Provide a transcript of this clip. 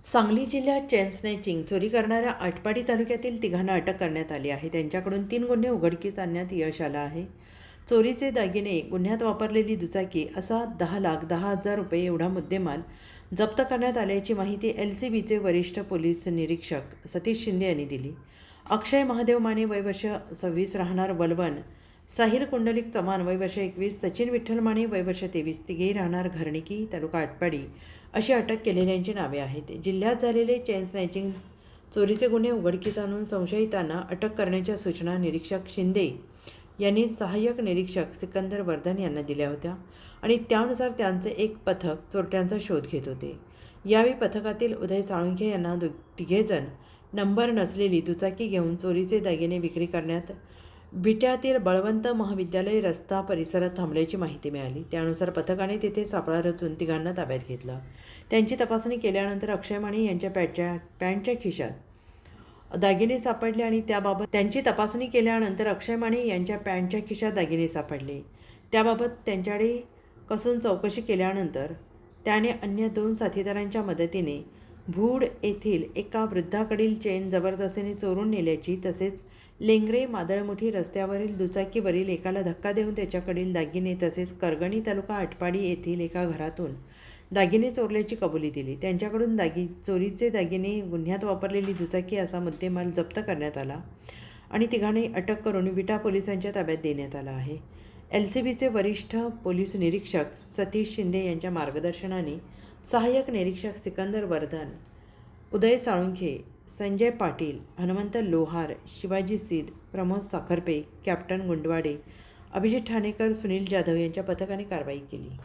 सांगली जिल्ह्यात chain snatching चोरी करणाऱ्या आटपाडी तालुक्यातील तिघांना अटक करण्यात आली आहे. त्यांच्याकडून 3 गुन्हे उघडकीस आणण्यात यश आलं आहे. चोरीचे दागिने, गुन्ह्यात वापरलेली दुचाकी असा 10,10,000 रुपये एवढा मुद्देमाल जप्त करण्यात आल्याची माहिती LCBचे वरिष्ठ पोलीस निरीक्षक सतीश शिंदे यांनी दिली. अक्षय महादेव माने वय वर्ष 26 राहणार वलवण, साहिल कुंडलिक चव्हाण वय वर्ष 21, सचिन विठ्ठल माने वय वर्ष 23 तिघेही राहणार घरणिकी तालुका आटपाडी अशी अटक केलेल्यांची नावे आहेत. जिल्ह्यात झालेले चेन स्नॅचिंग चोरीचे गुन्हे उघडकीस आणून संशयितांना अटक करण्याच्या सूचना निरीक्षक शिंदे यांनी सहाय्यक निरीक्षक सिकंदर वर्धन यांना दिल्या होत्या आणि त्यानुसार त्यांचे एक पथक चोरट्यांचा शोध घेत होते. यावेळी पथकातील उदय साळुंखे यांना तिघेजण नंबर नसलेली दुचाकी घेऊन चोरीचे दागिने विक्री करण्यात बिट्यातील बळवंत महाविद्यालय रस्ता परिसरात थांबल्याची माहिती मिळाली. त्यानुसार पथकाने तेथे सापळा रचून तिघांना ताब्यात घेतलं. त्यांची तपासणी केल्यानंतर अक्षय माने यांच्या पॅन्टच्या खिशात दागिने सापडले आणि त्याबाबत त्यांच्याकडे कसून चौकशी केल्यानंतर त्याने अन्य 2 साथीदारांच्या मदतीने भूड येथील एका वृद्धाकडील चेन जबरदस्तीने चोरून नेल्याची, तसेच लेंगरे मादळमुठी रस्त्यावरील दुचाकीवरील एकाला धक्का देऊन त्याच्याकडील दागिने तसेच करगणी तालुका आटपाडी येथील एका घरातून दागिने चोरल्याची कबुली दिली. त्यांच्याकडून चोरीचे दागिने, गुन्ह्यात वापरलेली दुचाकी असा मुद्देमाल जप्त करण्यात आला आणि तिघांनी अटक करून विटा पोलिसांच्या ताब्यात देण्यात आला आहे. LCBचे वरिष्ठ पोलीस निरीक्षक सतीश शिंदे यांच्या मार्गदर्शनाने सहाय्यक निरीक्षक सिकंदर वर्धन, उदय साळुंखे, संजय पाटील, हनुमंत लोहार, शिवाजी सीद, प्रमोद साखरपे, कॅप्टन गुंडवाडे, अभिजित ठाणेकर, सुनील जाधव यांच्या पथकाने कारवाई केली.